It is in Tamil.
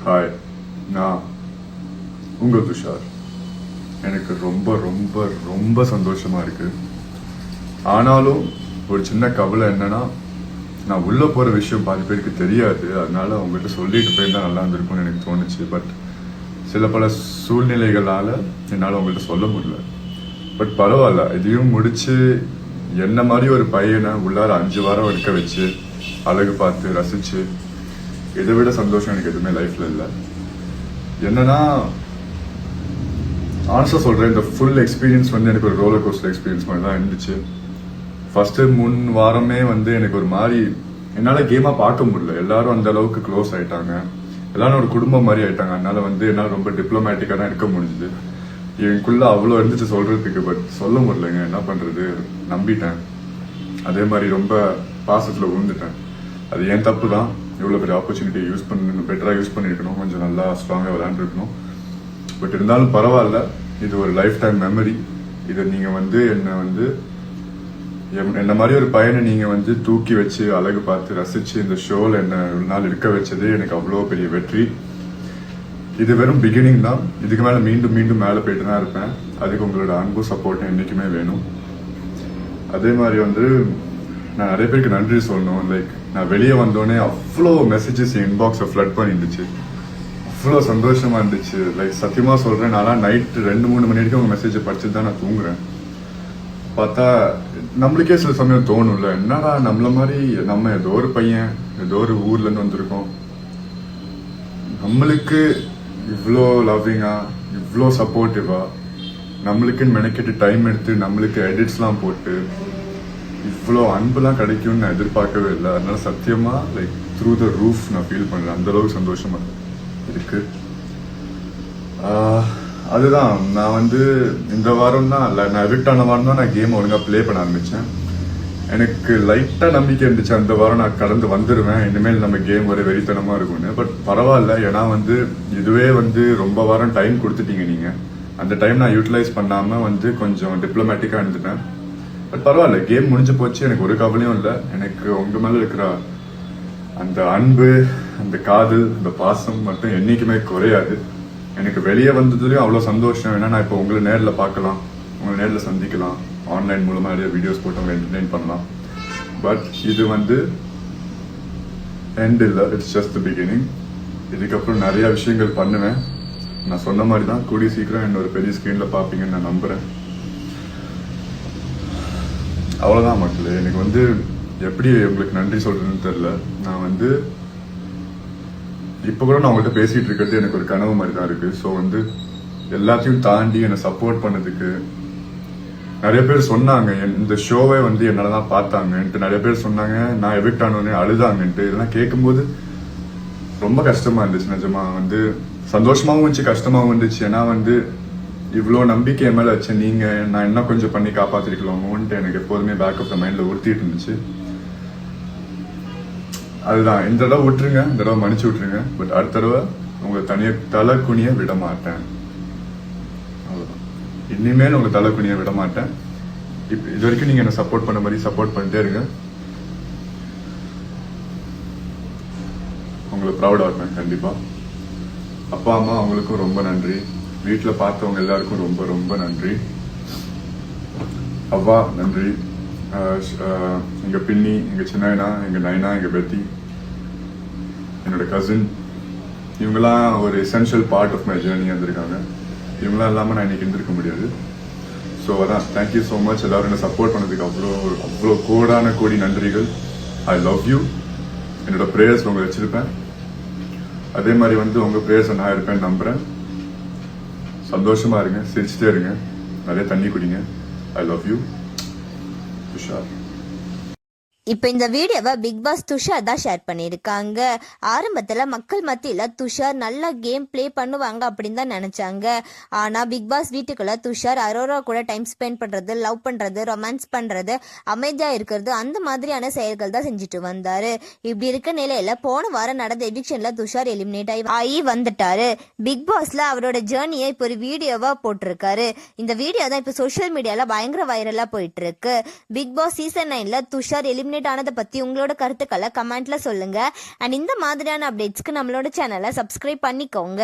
ஹாய், நான் உங்கள் துஷார். எனக்கு ரொம்ப ரொம்ப ரொம்ப சந்தோஷமா இருக்கு. ஆனாலும் ஒரு சின்ன கவலை என்னன்னா, நான் உள்ள போற விஷயம் பாதி பேருக்கு தெரியாது. அதனால உங்ககிட்ட சொல்லிட்டு போயிருந்தா நல்லா இருந்திருக்கும்னு எனக்கு தோணுச்சு. பட் சில பல சூழ்நிலைகளால என்னால் உங்கள்கிட்ட சொல்ல முடியல. பட் பரவாயில்ல, இதையும் முடிச்சு என்ன மாதிரி ஒரு பையனை உள்ளார 5 வாரம் இருக்க வச்சு அழகு பார்த்து ரசிச்சு, இதை விட சந்தோஷம் எனக்கு எதுவுமே லைஃப்ல இல்லை. என்னன்னா, ஆன்சா சொல்றேன், இந்த ஃபுல் எக்ஸ்பீரியன்ஸ் வந்து எனக்கு ஒரு ரோலர் கோஸ்டர் எக்ஸ்பீரியன்ஸ் மாதிரி தான் இருந்துச்சு. ஃபர்ஸ்ட் 3 வாரமே வந்து எனக்கு ஒரு மாதிரி என்னால் கேமாக பார்க்க முடியல. எல்லாரும் அந்த அளவுக்கு க்ளோஸ் ஆயிட்டாங்க, எல்லாரும் ஒரு குடும்பம் மாதிரி ஆயிட்டாங்க. அதனால வந்து என்னால் ரொம்ப டிப்ளமேட்டிக்காக தான் இருக்க முடிஞ்சுது. எனக்குள்ள அவ்வளோ இருந்துச்சு சொல்றதுக்கு, பட் சொல்ல முடியலங்க. என்ன பண்றது, நம்பிட்டேன். அதே மாதிரி ரொம்ப பாசத்தில் விழுந்துட்டேன். அது ஏன் தப்பு தான். எவ்வளோ பெரிய ஆப்பர்ச்சுனிட்டி யூஸ் பண்ணணும், பெட்டராக யூஸ் பண்ணியிருக்கணும், கொஞ்சம் நல்லா ஸ்ட்ராங்காக விளையாண்டுருக்கணும். பட் இருந்தாலும் பரவாயில்ல, இது ஒரு லைஃப் டைம் மெமரி. இதை நீங்கள் வந்து என்ன மாதிரி ஒரு பையனை நீங்கள் வந்து தூக்கி வச்சு அழகு பார்த்து ரசித்து இந்த ஷோவில் என்ன ஒரு நாள் இருக்க வச்சது எனக்கு அவ்வளோ பெரிய வெற்றி. இது வெறும் பிகினிங் தான். இதுக்கு மேலே மீண்டும் மீண்டும் மேலே போயிட்டு தான் இருப்பேன். அதுக்கு உங்களோட அன்பு சப்போர்ட் என்றைக்குமே வேணும். அதே மாதிரி வந்து நான் நிறைய பேருக்கு நன்றி சொல்லணும். லைக் நான் வெளியே வந்தோடனே அவ்வளோ மெசேஜஸ் இன்பாக்ஸை ஃப்ளட் பண்ணிருந்துச்சு. அவ்வளோ சந்தோஷமா இருந்துச்சு. லைக் சத்தியமா சொல்றேன், நான் நைட்டு 2-3 மணி வரைக்கும் உங்க மெசேஜை படிச்சுட்டு தான் நான் தூங்குறேன். பார்த்தா நம்மளுக்கே சில சமயம் தோணும்ல, என்னடா நம்மள மாதிரி நம்ம ஏதோ ஒரு பையன் ஏதோ ஒரு ஊர்ல இருந்து வந்திருக்கோம், நம்மளுக்கு இவ்வளோ லவ்விங்கா இவ்வளோ சப்போர்ட்டிவா நம்மளுக்குன்னு மெனக்கெட்டு டைம் எடுத்து நம்மளுக்கு எடிட்ஸ்லாம் போட்டு இவ்வளோ அன்புலாம் கிடைக்கும்னு நான் எதிர்பார்க்கவே இல்லை. அதனால சத்தியமா லைக் த்ரூ த ரூஃப் நான் ஃபீல் பண்றேன். அந்த அளவுக்கு சந்தோஷமா இருக்கு. அதுதான் நான் வந்து இந்த வாரம் தான் நான் எவிக்ட் ஆன வாரம் தான் நான் கேம் ஒழுங்கா ப்ளே பண்ண ஆரம்பிச்சேன். எனக்கு லைட்டா நம்பிக்கை இருந்துச்சு அந்த வாரம் நான் கடந்து வந்துடுவேன், இனிமேல் நம்ம கேம் ஒரு வெறித்தனமா இருக்கும்னு. பட் பரவாயில்ல, ஏன்னா வந்து இதுவே வந்து ரொம்ப வாரம் டைம் கொடுத்துட்டீங்க நீங்க. அந்த டைம் நான் யூட்டிலைஸ் பண்ணாம வந்து கொஞ்சம் டிப்ளமேட்டிக்கா இருந்துட்டேன். பட் பரவாயில்ல, கேம் முடிஞ்சு போச்சு. எனக்கு ஒரு கவலையும் இல்லை. எனக்கு உங்க மேல இருக்கிற அந்த அன்பு, அந்த காதல், அந்த பாசம் மட்டும் என்னைக்குமே குறையாது. எனக்கு வெளியே வந்ததுலயும் அவ்வளோ சந்தோஷம். ஏன்னா நான் இப்போ உங்களை நேரில் பார்க்கலாம், உங்களை நேரில் சந்திக்கலாம், ஆன்லைன் மூலமா நிறைய வீடியோஸ் போட்டு அவங்க என்டர்டெயின் பண்ணலாம். பட் இது வந்து எண்ட் இல்லை, இட்ஸ் ஜஸ்ட் தி பிகினிங். இதுக்கப்புறம் நிறைய விஷயங்கள் பண்ணுவேன். நான் சொன்ன மாதிரி தான் கூடிய சீக்கிரம் என்ன ஒரு பெரிய ஸ்கிரீன்ல பார்ப்பீங்கன்னு நான் நம்புறேன். அவ்வளோதான் மக்களே. எனக்கு வந்து எப்படி உங்களுக்கு நன்றி சொல்றதுன்னு தெரியல. நான் வந்து இப்போ கூட நான் உங்கள்கிட்ட பேசிட்டு இருக்கிறது எனக்கு ஒரு கனவு மாதிரி தான் இருக்கு. ஸோ வந்து எல்லாத்தையும் தாண்டி என்னை சப்போர்ட் பண்ணதுக்கு நிறைய பேர் சொன்னாங்க. இந்த ஷோவை வந்து என்னால தான் பார்த்தாங்கன்ட்டு நிறைய பேர் சொன்னாங்க. நான் எவிக்ட் ஆனோடனே அழுதாங்கன்ட்டு. இதெல்லாம் கேட்கும்போது ரொம்ப கஷ்டமா இருந்துச்சு. நிஜமா வந்து சந்தோஷமாவும் இருந்துச்சு, கஷ்டமாவும் இருந்துச்சு. ஏன்னா வந்து இவ்வளோ நம்பிக்கை என் மேலே வச்சு நீங்க நான் என்ன கொஞ்சம் பண்ணி காப்பாத்திருக்கலாமோன்ட்டு எனக்கு எப்போதுமே பேக் ஆஃப் த மைண்ட்ல உறுத்திட்டு இருந்துச்சு. அதுதான், இந்த தடவை விட்டுருங்க, இந்த தடவை மன்னிச்சு விட்டுருங்க. பட் அடுத்த தடவை உங்களை தலை குனிய விட மாட்டேன். அவ்வளோதான், இனிமேல் உங்களை தலை குனிய விட மாட்டேன். இப்போ இது வரைக்கும் நீங்க என்ன சப்போர்ட் பண்ண மாதிரி சப்போர்ட் பண்ணிட்டே இருங்க. உங்களை ப்ரௌடா இருப்பேன் கண்டிப்பா. அப்பா அம்மா அவங்களுக்கும் ரொம்ப நன்றி. வீட்டில் பார்த்தவங்க எல்லாருக்கும் ரொம்ப ரொம்ப நன்றி. அவ்வா நன்றி. எங்க பின்னி, எங்க சின்ன, எங்க நைனா, எங்க பெத்தி, என்னோட கசின், இவங்கெல்லாம் ஒரு essential part of my journey வந்திருக்காங்க. இவங்களாம் இல்லாமல் நான் இன்னைக்கு இருந்திருக்க முடியாது. ஸோ அதான், தேங்க்யூ ஸோ மச். எல்லாரும் என்ன சப்போர்ட் பண்ணதுக்கு அவ்வளோ அவ்வளோ கோடி நன்றிகள். ஐ லவ் யூ. என்னோட ப்ரேயர்ஸ் உங்களை வச்சிருப்பேன். அதே மாதிரி வந்து உங்க ப்ரேயர்ஸ் நான் இருப்பேன்னு நம்புறேன். சந்தோஷமா இருங்க, சிரிச்சுட்டே இருங்க, நிறைய தண்ணி குடிங்க. I love you. துஷார். இப்போ இந்த வீடியோவை பிக் பாஸ் துஷார் தான் ஷேர் பண்ணியிருக்காங்க. ஆரம்பத்தில் மக்கள் மத்தியில் துஷார் நல்லா கேம் ப்ளே பண்ணுவாங்க அப்படின்னு தான் நினச்சாங்க. ஆனால் பிக் பாஸ் வீட்டுக்குள்ள துஷார் அரோரா கூட டைம் ஸ்பெண்ட் பண்ணுறது, லவ் பண்ணுறது, ரொமான்ஸ் பண்ணுறது, அமைதியாக இருக்கிறது, அந்த மாதிரியான செயல்கள் தான் செஞ்சுட்டு வந்தார். இப்படி இருக்க நிலையில் போன வாரம் நடந்த எவிக்ஷனில் துஷார் எலிமினேட் ஆகி வந்துட்டாரு. பிக் பாஸில் அவரோட ஜேர்னியை இப்போ ஒரு வீடியோவாக போட்டிருக்காரு. இந்த வீடியோ தான் இப்போ சோஷியல் மீடியாவில் பயங்கர வைரலாக போயிட்டு இருக்கு. பிக் பாஸ் சீசன் 9ல் துஷார் எலிமினேட் எலிமினேட் ஆனதை பத்தி உங்களோட கருத்துக்களை கமெண்ட்ல சொல்லுங்க. அண்ட் இந்த மாதிரியான அப்டேட்ஸ்க்கு நம்மளோட சேனலை சப்ஸ்கிரைப் பண்ணிக்கோங்க.